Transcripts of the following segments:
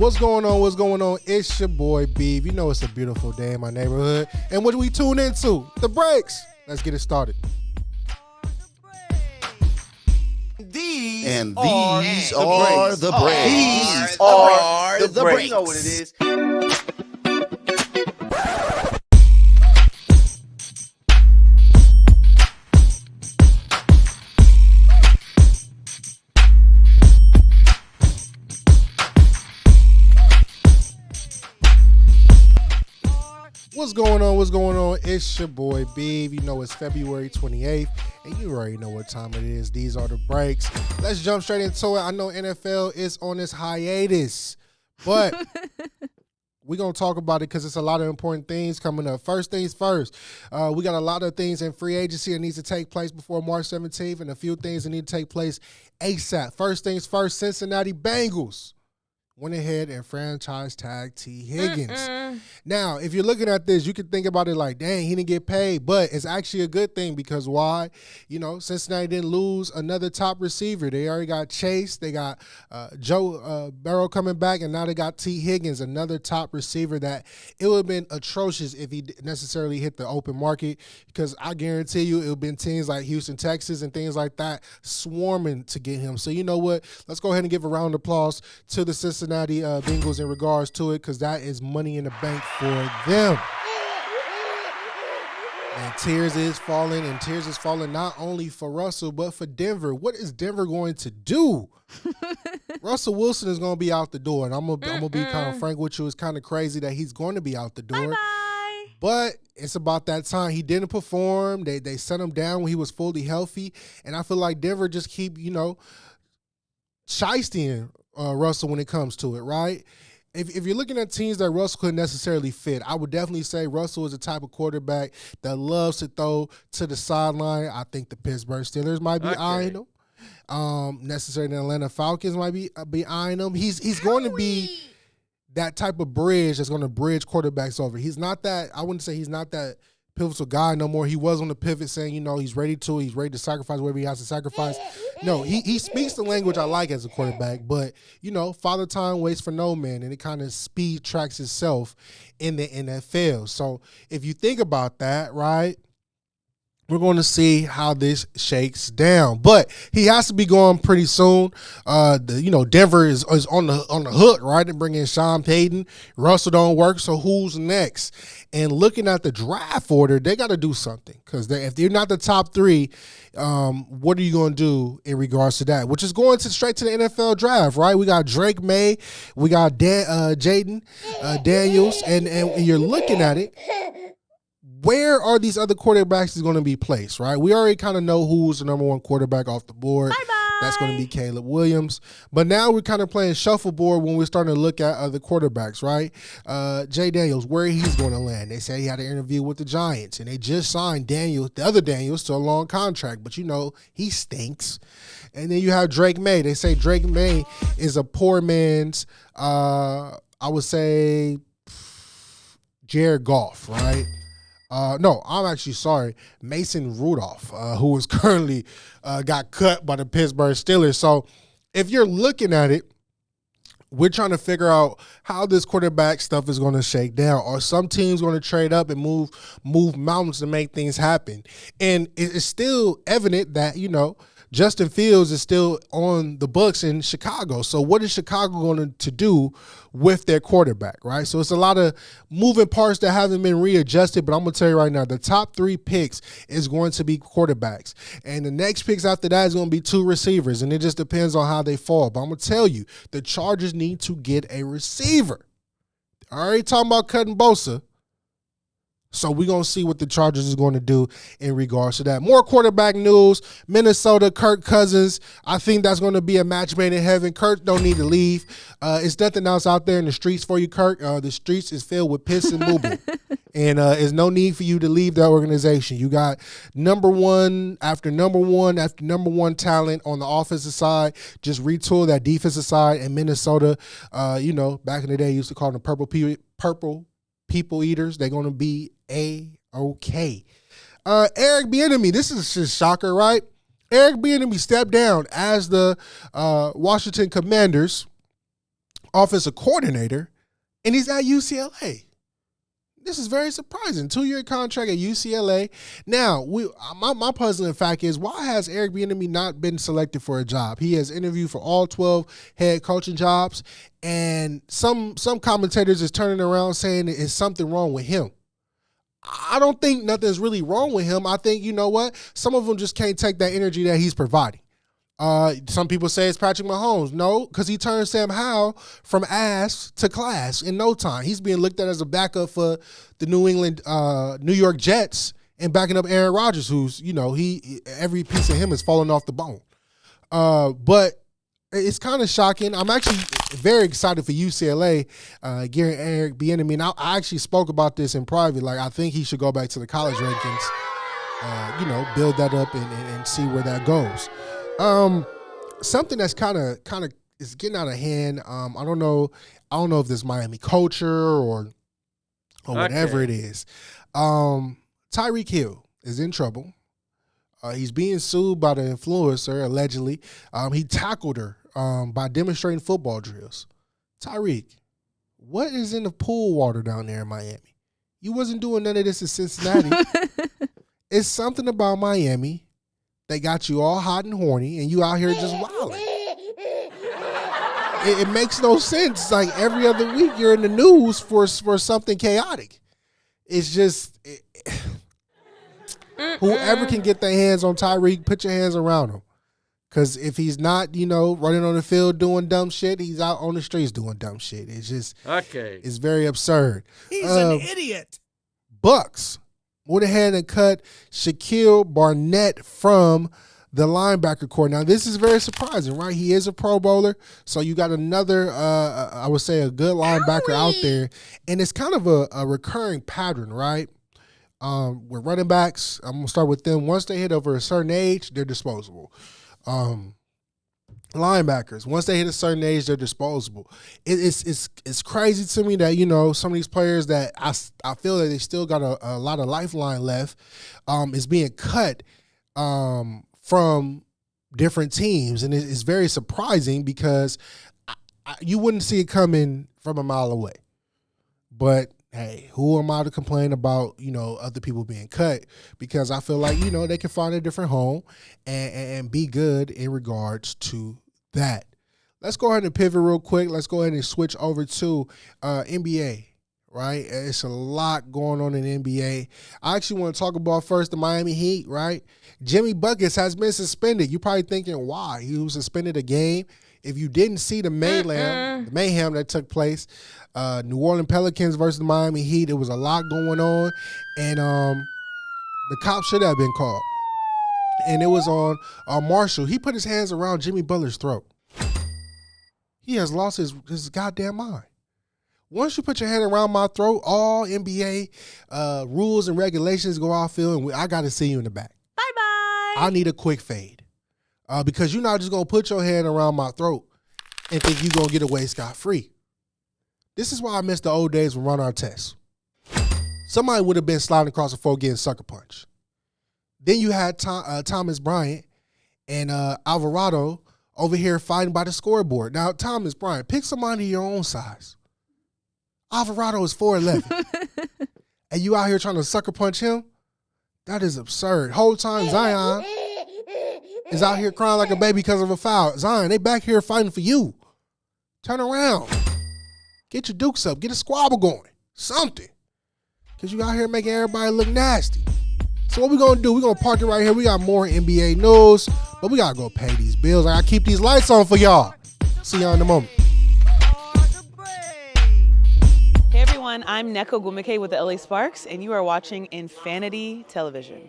What's going on? What's going on? It's your boy Beef. You know it's a beautiful day in my neighborhood. And what do we tune into? The breaks. Let's get it started. These are the breaks. These are the breaks. You know what it is. What's going on? What's going on? It's your boy Beef. You know it's February 28th, and you already know what time it is. These are the breaks. Let's jump straight into it. I know NFL is on this hiatus, but we're going to talk about it because it's a lot of important things coming up. First things first, we got a lot of things in free agency that needs to take place before March 17th, and a few things that need to take place ASAP. First things first, Cincinnati Bengals went ahead and franchise tag T. Higgins. Now, if you're looking at this, you can think about it like, dang, he didn't get paid. But it's actually a good thing because why? You know, Cincinnati didn't lose another top receiver. They already got Chase. They got Joe Burrow coming back, and now they got T. Higgins, another top receiver that it would have been atrocious if he necessarily hit the open market, because I guarantee you it would have been teams like Houston, Texas, and things like that swarming to get him. So you know what? Let's go ahead and give a round of applause to the Cincinnati Bengals in regards to it, because that is money in the bank for them. And tears is falling not only for Russell, but for Denver. What is Denver going to do? Russell Wilson is going to be out the door, and I'm gonna be kind of frank with you. It's kind of crazy that he's going to be out the door. Bye-bye. But it's about that time. He didn't perform. They sent him down when he was fully healthy, and I feel like Denver just keep, shiesting Russell when it comes to it, right? If you're looking at teams that Russell couldn't necessarily fit, I would definitely say Russell is the type of quarterback that loves to throw to the sideline. I think the Pittsburgh Steelers might be eyeing him. Necessarily the Atlanta Falcons might be eyeing him. He's going to be that type of bridge that's going to bridge quarterbacks over. He's not that, I wouldn't say he's not that pivotal guy no more. He was on the pivot saying, he's ready to sacrifice whatever he has to sacrifice. No, he speaks the language I like as a quarterback, but, father time waits for no man, and it kind of speed tracks itself in the NFL. So if you think about that, right, we're going to see how this shakes down, but he has to be going pretty soon. Denver is on the hook, right? And bring in Sean Payton. Russell don't work, so who's next? And looking at the draft order, they got to do something, because if they're not the top three, what are you going to do in regards to that? Which is going straight to the NFL draft, right? We got Drake May, we got Jaden Daniels, and you're looking at it. Where are these other quarterbacks is going to be placed, right? We already kind of know who's the number one quarterback off the board. Bye-bye. That's going to be Caleb Williams. But now we're kind of playing shuffleboard when we're starting to look at other quarterbacks, right? Jay Daniels, where he's going to land. They say he had an interview with the Giants, and they just signed the other Daniels, to a long contract. But, he stinks. And then you have Drake May. They say Drake May is a poor man's, I would say, Jared Goff, right? No, I'm actually sorry. Mason Rudolph, who was currently got cut by the Pittsburgh Steelers. So if you're looking at it, we're trying to figure out how this quarterback stuff is going to shake down. Are some teams going to trade up and move mountains to make things happen? And it's still evident that, Justin Fields is still on the books in Chicago. So what is Chicago going to do with their quarterback, right? So it's a lot of moving parts that haven't been readjusted, but I'm going to tell you right now, the top 3 picks is going to be quarterbacks. And the next picks after that is going to be 2 receivers, and it just depends on how they fall. But I'm going to tell you, the Chargers need to get a receiver. I already talking about cutting Bosa. So we're going to see what the Chargers is going to do in regards to that. More quarterback news. Minnesota, Kirk Cousins. I think that's going to be a match made in heaven. Kirk don't need to leave. It's nothing else out there in the streets for you, Kirk. The streets is filled with piss and movement. And there's no need for you to leave that organization. You got number one after number one talent on the offensive side. Just retool that defensive side. And Minnesota, back in the day, used to call them purple people eaters. They're going to be A-OK. Eric Bieniemy, this is just shocker, right? Eric Bieniemy stepped down as the Washington Commanders offensive coordinator, and he's at UCLA. This is very surprising. 2-year contract at UCLA. Now, my puzzling fact is, why has Eric Bieniemy not been selected for a job? He has interviewed for all 12 head coaching jobs, and some commentators is turning around saying there's something wrong with him. I don't think nothing's really wrong with him. I think, you know what? Some of them just can't take that energy that he's providing. Some people say it's Patrick Mahomes. No, because he turned Sam Howell from ass to class in no time. He's being looked at as a backup for the New York Jets and backing up Aaron Rodgers, who's, you know, every piece of him is falling off the bone. But it's kind of shocking. I'm actually very excited for UCLA, getting Eric Bieniemy. And I actually spoke about this in private. Like, I think he should go back to the college rankings, build that up and see where that goes. Something that's kind of is getting out of hand. I don't know if this Miami culture or whatever it is. Tyreek Hill is in trouble. He's being sued by the influencer, allegedly. He tackled her by demonstrating football drills. Tyreek, what is in the pool water down there in Miami? You wasn't doing none of this in Cincinnati. It's something about Miami. They got you all hot and horny, and you out here just wilding. It makes no sense. Like, every other week, you're in the news for something chaotic. It's just whoever can get their hands on Tyreek, put your hands around him. Because if he's not, running on the field doing dumb shit, he's out on the streets doing dumb shit. It's just It's very absurd. He's an idiot. Bucks went ahead and cut Shaquille Barnett from the linebacker core. Now, this is very surprising, right? He is a Pro Bowler, so you got another, I would say, a good linebacker out there. And it's kind of a recurring pattern, right? With running backs, I'm going to start with them. Once they hit over a certain age, they're disposable. Linebackers, once they hit a certain age, they're disposable. It's crazy to me that, some of these players that I feel that they still got a lot of lifeline left is being cut from different teams. And it's very surprising because you wouldn't see it coming from a mile away. But, hey, who am I to complain about, other people being cut? Because I feel like, they can find a different home and be good in regards to that. Let's go ahead and pivot real quick. Let's go ahead and switch over to NBA, right? It's a lot going on in NBA. I actually want to talk about first the Miami Heat, right? Jimmy Buckets has been suspended. You're probably thinking, why? He was suspended a game. If you didn't see the mayhem that took place, New Orleans Pelicans versus the Miami Heat, it was a lot going on, and the cops should have been called. And it was on Marshall. He put his hands around Jimmy Butler's throat. He has lost his goddamn mind. Once you put your hand around my throat, all NBA rules and regulations go off field, and I got to see you in the back. Bye-bye. I need a quick fade. Because you're not just going to put your hand around my throat and think you're going to get away scot-free. This is why I miss the old days with Ron Artest. Somebody would have been sliding across the floor getting sucker punched. Then you had Thomas Bryant and Alvarado over here fighting by the scoreboard. Now, Thomas Bryant, pick somebody your own size. Alvarado is 4'11". And you out here trying to sucker punch him? That is absurd. Whole time Zion is out here crying like a baby because of a foul. Zion, they back here fighting for you. Turn around. Get your dukes up. Get a squabble going. Something. Because you out here making everybody look nasty. So what we going to do, we're going to park it right here. We got more NBA news, but we got to go pay these bills. I got to keep these lights on for y'all. See y'all in a moment. Hey everyone, I'm Neko Gumike with the LA Sparks, and you are watching Infinity Television.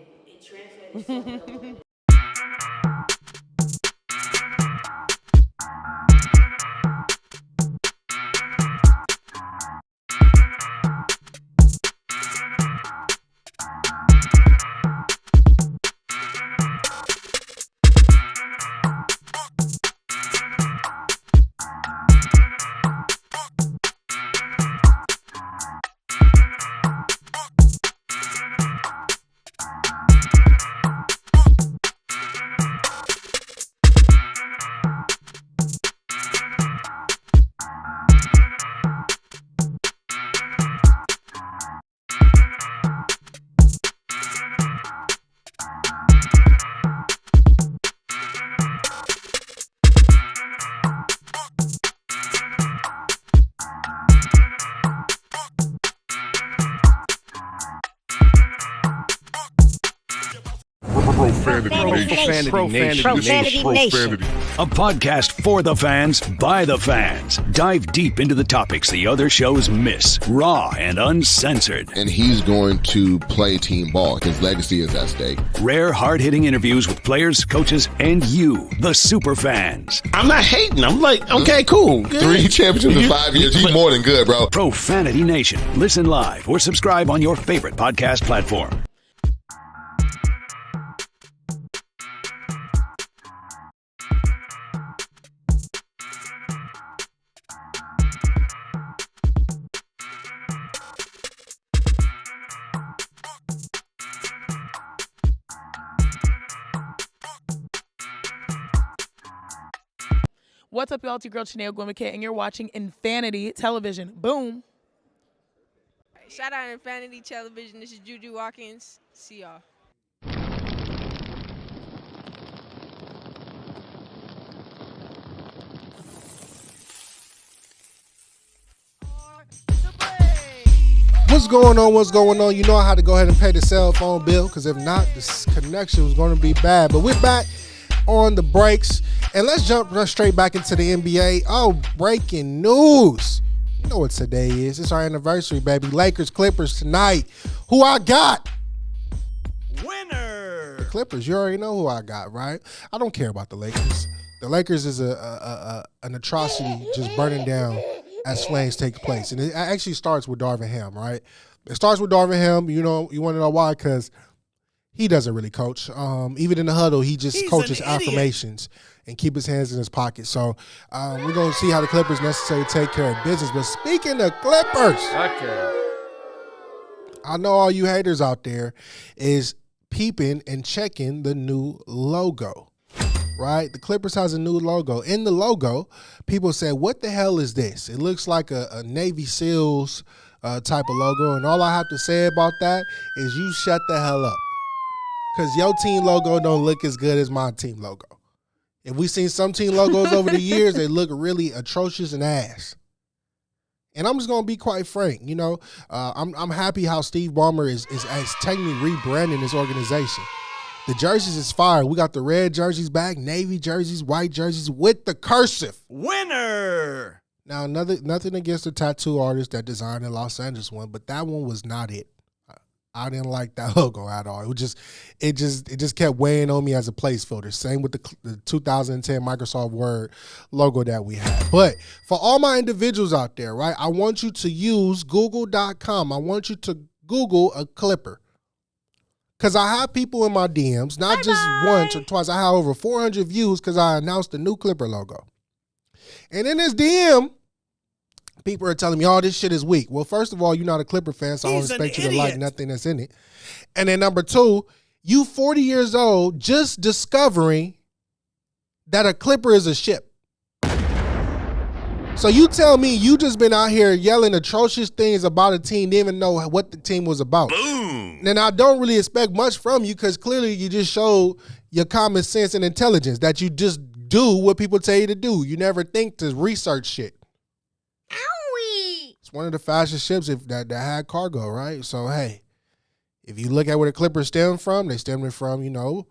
Profanity Nation. A podcast for the fans, by the fans. Dive deep into the topics the other shows miss. Raw and uncensored. And he's going to play team ball. His legacy is at stake. Rare, hard-hitting interviews with players, coaches, and you, the super fans. I'm not hating. I'm like, okay, cool. Good. 3 championships in 5 years. He's more than good, bro. Profanity Nation. Listen live or subscribe on your favorite podcast platform. What's up, y'all? It's your girl, Chanel Gwimike, and you're watching Infanity Television. Boom. Shout out Infanity Television. This is Juju Watkins. See y'all. What's going on? What's going on? You know how to go ahead and pay the cell phone bill, because if not, this connection was going to be bad. But we're back on the breaks, and let's jump straight back into the NBA. Oh, breaking news. You know what today is. It's our anniversary, baby. Lakers, Clippers tonight. Who I got? Winner. The Clippers. You already know who I got, right? I don't care about the Lakers. The Lakers is an atrocity just burning down as flames take place. And it actually starts with Darvin Ham, right? It starts with Darvin Ham. You know, you want to know why? Because he doesn't really coach. Even in the huddle, he's coaches affirmations and keep his hands in his pocket. So we're going to see how the Clippers necessarily take care of business. But speaking of Clippers, I know all you haters out there is peeping and checking the new logo, right? The Clippers has a new logo. In the logo, people say, what the hell is this? It looks like a Navy SEALs type of logo. And all I have to say about that is you shut the hell up. Because your team logo don't look as good as my team logo. If we've seen some team logos over the years, they look really atrocious and ass. And I'm just going to be quite frank. You know, I'm happy how Steve Ballmer is technically rebranding this organization. The jerseys is fire. We got the red jerseys back, navy jerseys, white jerseys with the cursive. Winner. Now, nothing against the tattoo artist that designed the Los Angeles one, but that one was not it. I didn't like that logo at all. It just kept weighing on me as a placeholder. Same with the 2010 Microsoft Word logo that we had. But for all my individuals out there, right, I want you to use Google.com. I want you to Google a Clipper. Because I have people in my DMs, not just once or twice. I have over 400 views because I announced the new Clipper logo. And in this DM, people are telling me, oh, this shit is weak. Well, first of all, you're not a Clipper fan, so I don't expect you to like nothing that's in it. And then number two, you 40 years old just discovering that a Clipper is a ship. So you tell me you just been out here yelling atrocious things about a team, didn't even know what the team was about. Boom. And I don't really expect much from you because clearly you just showed your common sense and intelligence that you just do what people tell you to do. You never think to research shit. It's one of the fastest ships that had cargo, right? So, hey, if you look at where the Clippers stem from, they stemmed from, you know,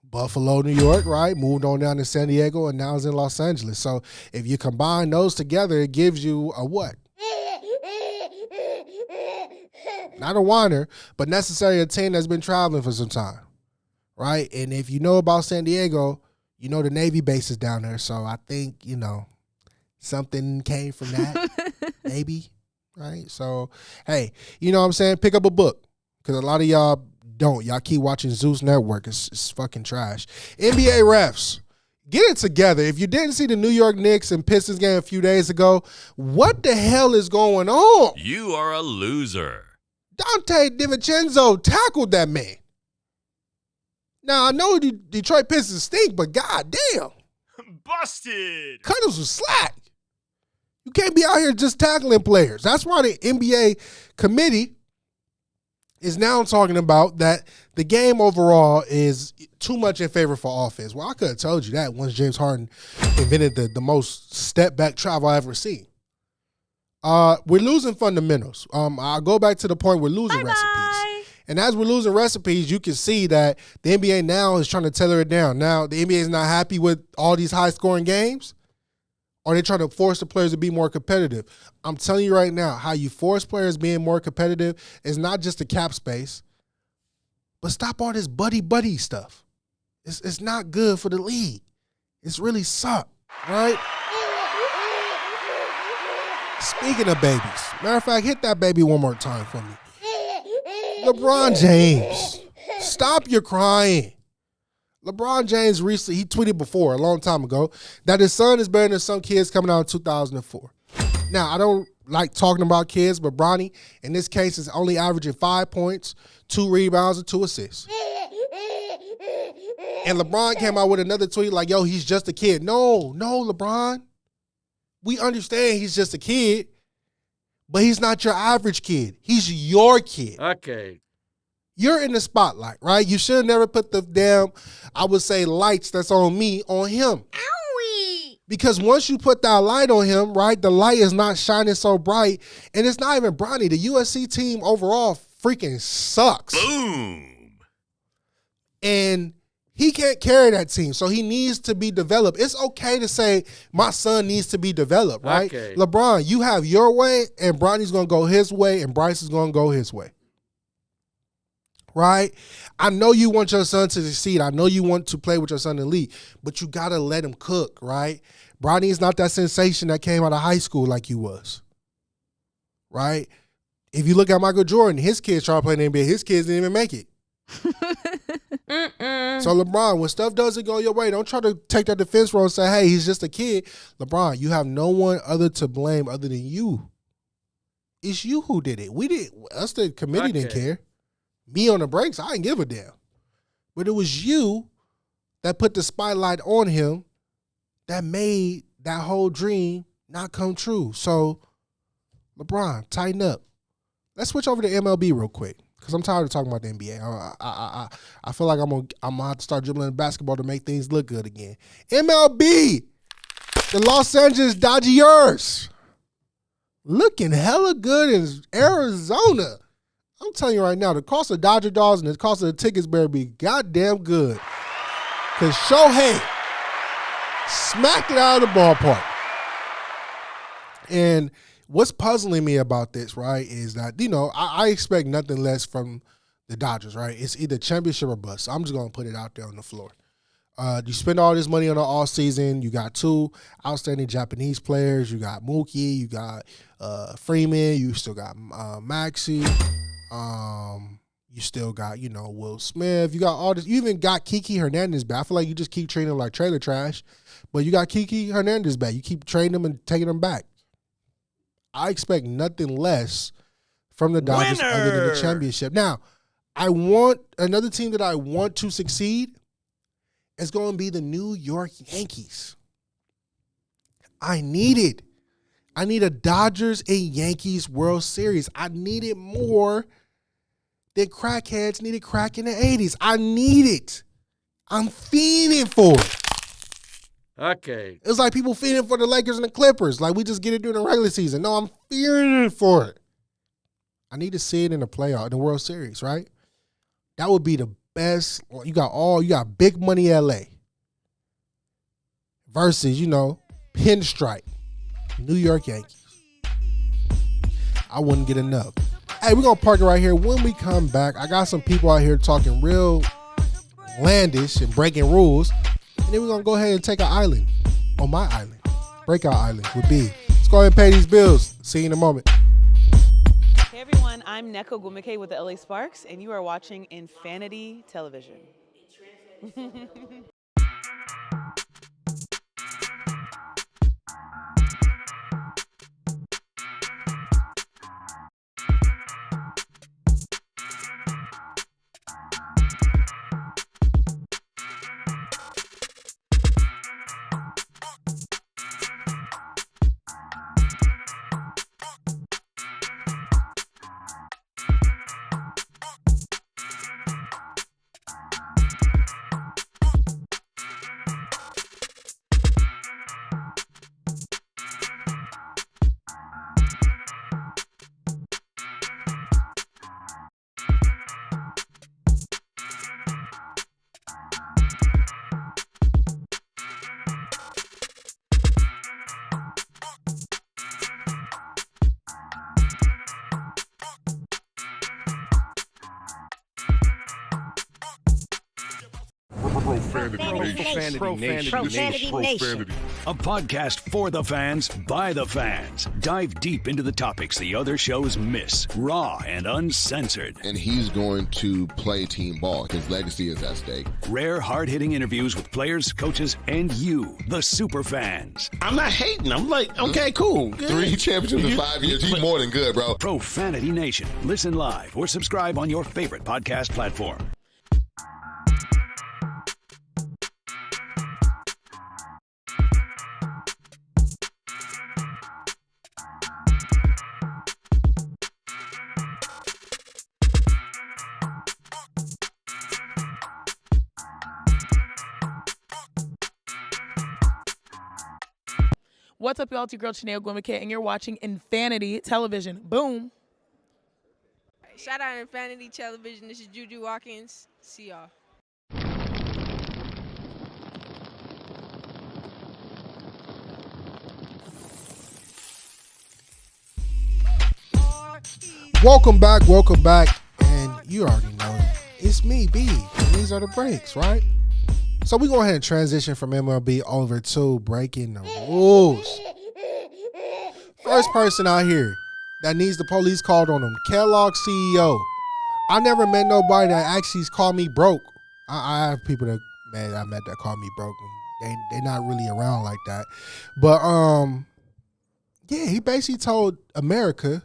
Buffalo, New York, right? Moved on down to San Diego, and now it's in Los Angeles. So if you combine those together, it gives you a what? Not a whiner, but necessarily a team that's been traveling for some time, right? And if you know about San Diego, you know the Navy base is down there. So I think, you know, something came from that, maybe, right? So, hey, you know what I'm saying? Pick up a book, because a lot of y'all don't. Y'all keep watching Zeus Network. It's fucking trash. NBA refs, get it together. If you didn't see the New York Knicks and Pistons game a few days ago, what the hell is going on? You are a loser. Dante DiVincenzo tackled that man. Now, I know the Detroit Pistons stink, but goddamn. Busted. Cuddles was slack. You can't be out here just tackling players. That's why the NBA committee is now talking about that the game overall is too much in favor for offense. Well, I could have told you that once James Harden invented the most step-back travel I ever seen. We're losing fundamentals. I'll go back to the point we're losing recipes. And as we're losing recipes, you can see that the NBA now is trying to tailor it down. Now, the NBA is not happy with all these high-scoring games, or they're trying to force the players to be more competitive. I'm telling you right now, how you force players being more competitive is not just the cap space, but stop all this buddy-buddy stuff. It's not good for the league. It's really suck, right? Speaking of babies, matter of fact, hit that baby one more time for me. LeBron James, stop your crying. LeBron James recently, he tweeted before, a long time ago, that his son is better than some kids coming out in 2004. Now, I don't like talking about kids, but Bronny, in this case, is only averaging 5 points, 2 rebounds, and 2 assists. And LeBron came out with another tweet like, yo, he's just a kid. No, LeBron. We understand he's just a kid, but he's not your average kid. He's your kid. Okay. You're in the spotlight, right? You should have never put the damn, I would say, lights that's on me on him. Owie! Because once you put that light on him, right, the light is not shining so bright, and it's not even Bronny. The USC team overall freaking sucks. Boom. And he can't carry that team, so he needs to be developed. It's okay to say, my son needs to be developed, right? Okay. LeBron, you have your way, and Bronny's going to go his way, and Bryce is going to go his way. Right? I know you want your son to succeed. I know you want to play with your son in the league, but you got to let him cook, right? Bronny is not that sensation that came out of high school like you was, right? If you look at Michael Jordan, his kids try to play in the NBA. His kids didn't even make it. So, LeBron, when stuff doesn't go your way, don't try to take that defense role and say, hey, he's just a kid. LeBron, you have no one other to blame other than you. It's you who did it. We did. Us, the committee, didn't care. Me on the breaks, I didn't give a damn. But it was you that put the spotlight on him that made that whole dream not come true. So, LeBron, tighten up. Let's switch over to MLB real quick because I'm tired of talking about the NBA. I feel like I'm gonna have to start dribbling the basketball to make things look good again. MLB, the Los Angeles Dodgers, looking hella good in Arizona. I'm telling you right now, the cost of Dodger dogs and the cost of the tickets better be goddamn good. Because Shohei smacked it out of the ballpark. And what's puzzling me about this, right, is that, you know, I expect nothing less from the Dodgers, right? It's either championship or bust. So I'm just going to put it out there on the floor. You spend all this money on the offseason. You got 2 outstanding Japanese players. You got Mookie. You got Freeman. You still got Maxey. You still got, you know, Will Smith. You got all this. You even got Kiki Hernandez back. I feel like you just keep treating him like trailer trash, but you got Kiki Hernandez back. You keep trading him and taking him back. I expect nothing less from the Dodgers other than the championship. Now, I want another team that I want to succeed is going to be the New York Yankees. I need it. I need a Dodgers and Yankees World Series. I need it more than crackheads needed crack in the 80s. I need it. I'm fiending for it. Okay. It's like people fiending for the Lakers and the Clippers. Like we just get it during the regular season. No, I'm fiending for it. I need to see it in the playoff, in the World Series, right? That would be the best. You got big money LA versus, you know, pinstripe New York Yankees. I wouldn't get enough. Hey, we're going to park it right here. When we come back, I got some people out here talking real landish and breaking rules. And then we're going to go ahead and take an island on my island. Breakout Island with B. Let's go ahead and pay these bills. See you in a moment. Hey everyone, I'm Neko Gumike with the LA Sparks, and you are watching Infinity Television. Profanity Nation. A podcast for the fans, by the fans. Dive deep into the topics the other shows miss. Raw and uncensored. And he's going to play team ball. His legacy is at stake. Rare, hard-hitting interviews with players, coaches, and you, the super fans. I'm not hating. I'm like, okay, cool. Good. 3 championships in 5 years. He's more than good, bro. Profanity Nation. Listen live or subscribe on your favorite podcast platform. What's up, y'all? It's your girl, Chanel Gwimike, and you're watching Infanity Television. Boom. Shout out Infanity Television. This is Juju Watkins. See y'all. Welcome back, and you already know it's me, B. And these are the breaks, right? So we go ahead and transition from MLB over to breaking the rules. First person out here that needs the police called on him, Kellogg's CEO. I never met nobody that actually called me broke. I have people that I met that call me broke. They're not really around like that. But yeah, he basically told America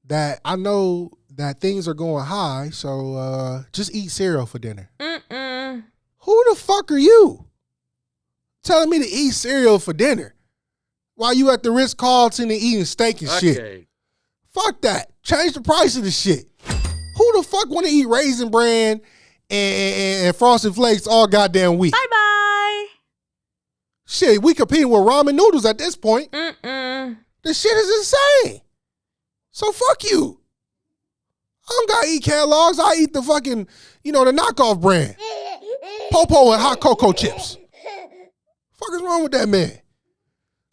that I know that things are going high, so just eat cereal for dinner. Who the fuck are you telling me to eat cereal for dinner while you at the Ritz-Carlton and eating steak and shit? Fuck that. Change the price of the shit. Who the fuck want to eat Raisin Bran and Frosted Flakes all goddamn week? Bye-bye. Shit, we competing with ramen noodles at this point. This shit is insane. So fuck you. I don't gotta eat Kellogg's. I eat the fucking, the knockoff brand. Popo and hot cocoa chips. Fuck is wrong with that man?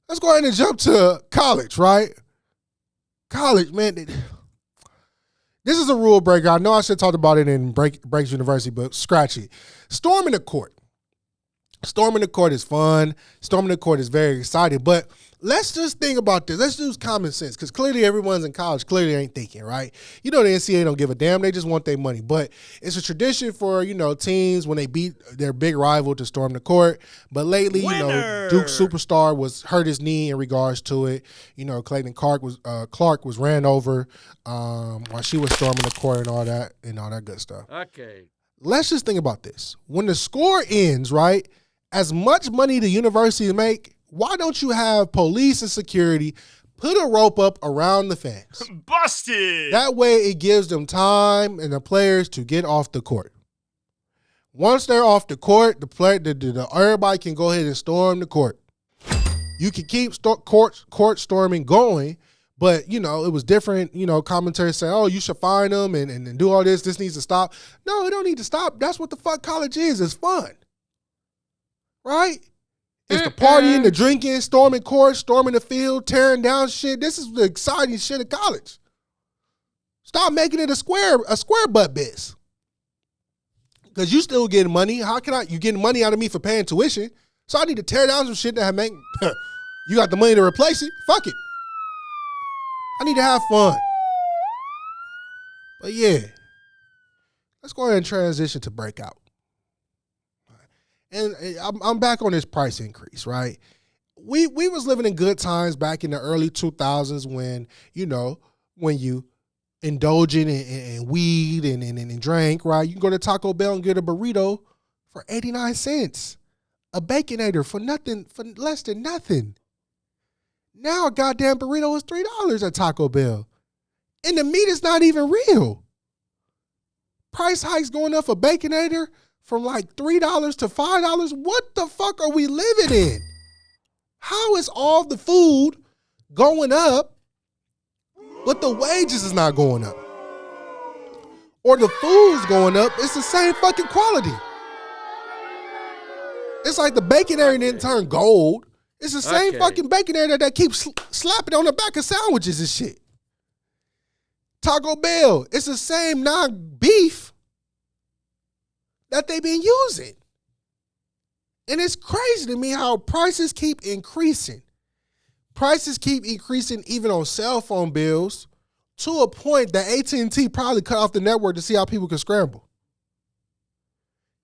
Let's go ahead and jump to college, right? College, man. This is a rule breaker. I know I should have talked about it in Breaks University, but scratch it. Storming the court. Storming the court is fun. Storming the court is very exciting. But let's just think about this. Let's use common sense, because clearly everyone's in college clearly ain't thinking, right? The NCAA don't give a damn. They just want their money. But it's a tradition for, teams when they beat their big rival to storm the court. But lately, Duke superstar was hurt his knee in regards to it. Clayton Clark was ran over while she was storming the court and all that good stuff. Okay. Let's just think about this. When the score ends, right, as much money the university make, why don't you have police and security put a rope up around the fans? Busted! That way it gives them time and the players to get off the court. Once they're off the court, everybody can go ahead and storm the court. You can keep court storming going, but, it was different, commentary saying, oh, you should fine them and do all this. This needs to stop. No, it don't need to stop. That's what the fuck college is. It's fun. Right? It's the partying, the drinking, storming court, storming the field, tearing down shit. This is the exciting shit of college. Stop making it a square butt biz. Because you still getting money. You getting money out of me for paying tuition? So I need to tear down some shit that you got the money to replace it? Fuck it. I need to have fun. But yeah, let's go ahead and transition to breakout. And I'm back on this price increase, right? We was living in good times back in the early 2000s when you indulging in weed and drink, right? You can go to Taco Bell and get a burrito for 89 cents. A Baconator for less than nothing. Now a goddamn burrito is $3 at Taco Bell. And the meat is not even real. Price hikes going up for Baconator from like $3 to $5. What the fuck are we living in? How is all the food going up, but the wages is not going up? Or the food's going up, it's the same fucking quality. It's like the Baconator didn't turn gold. It's the same fucking Baconator that keeps slapping on the back of sandwiches and shit. Taco Bell, it's the same non-beef that they've been using. And it's crazy to me how prices keep increasing. Prices keep increasing even on cell phone bills to a point that AT&T probably cut off the network to see how people can scramble.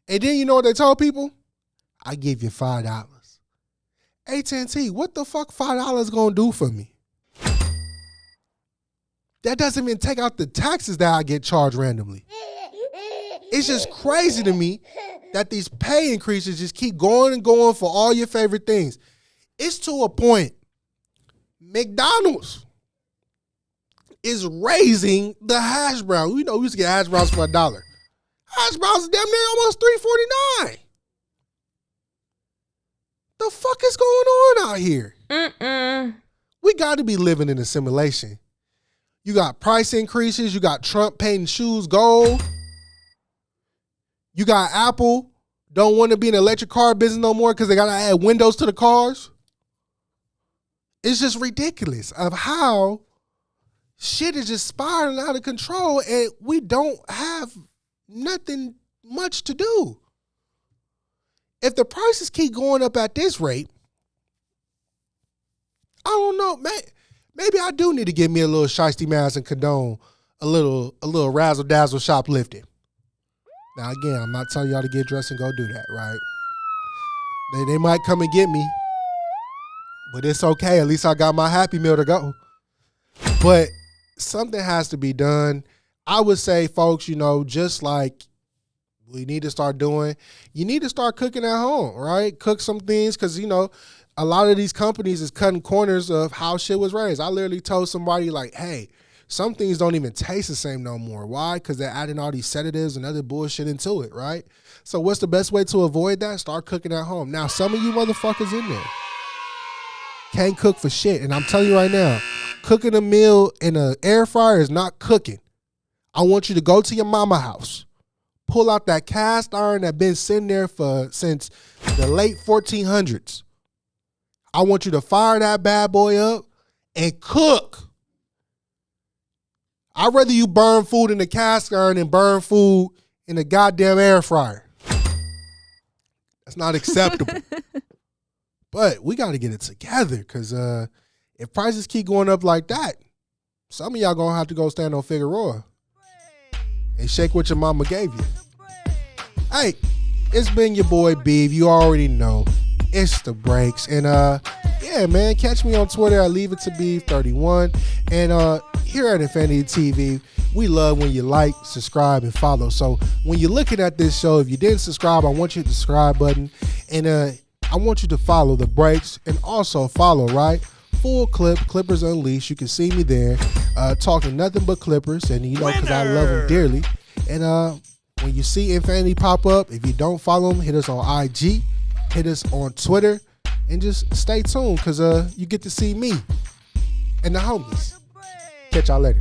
And then you know what they told people? I give you $5. AT&T, what the fuck $5 gonna do for me? That doesn't even take out the taxes that I get charged randomly. It's just crazy to me that these pay increases just keep going and going for all your favorite things. It's to a point, McDonald's is raising the hash brown. You know, we used to get hash browns for $1. Hash browns is damn near almost $3.49. The fuck is going on out here? We got to be living in a simulation. You got price increases. You got Trump painting shoes gold. You got Apple don't want to be in the electric car business no more because they got to add windows to the cars. It's just ridiculous of how shit is just spiraling out of control and we don't have nothing much to do. If the prices keep going up at this rate, I don't know, man. Maybe I do need to get me a little shiesty mask and condone a little razzle dazzle shoplifting. Now again, I'm not telling y'all to get dressed and go do that, right? They might come and get me, but it's okay. At least I got my Happy Meal to go. But something has to be done. I would say, folks, you know, just like we need to start doing, you need to start cooking at home, right? Cook some things because, you know, a lot of these companies is cutting corners of how shit was raised. I literally told somebody like, hey, some things don't even taste the same no more. Why? Because they're adding all these sedatives and other bullshit into it, right? So what's the best way to avoid that? Start cooking at home. Now, some of you motherfuckers in there can't cook for shit. And I'm telling you right now, cooking a meal in an air fryer is not cooking. I want you to go to your mama house, pull out that cast iron that been sitting there since the late 1400s. I want you to fire that bad boy up and cook. I'd rather you burn food in the cast iron than burn food in the goddamn air fryer. That's not acceptable. But we got to get it together because if prices keep going up like that, some of y'all going to have to go stand on Figueroa and shake what your mama gave you. Hey, it's been your boy Beeve. You already know. It's the breaks. And yeah, man, catch me on Twitter. I leave it to Beeve31. And here at Infinity TV, we love when you like, subscribe, and follow. So when you're looking at this show, if you didn't subscribe, I want you to hit the subscribe button. And I want you to follow the breaks and also follow, right? Full clip, Clippers Unleashed. You can see me there talking nothing but Clippers. And you know, because I love them dearly. And when you see Infinity pop up, if you don't follow them, hit us on IG. Hit us on Twitter and just stay tuned because you get to see me and the homies. Catch y'all later.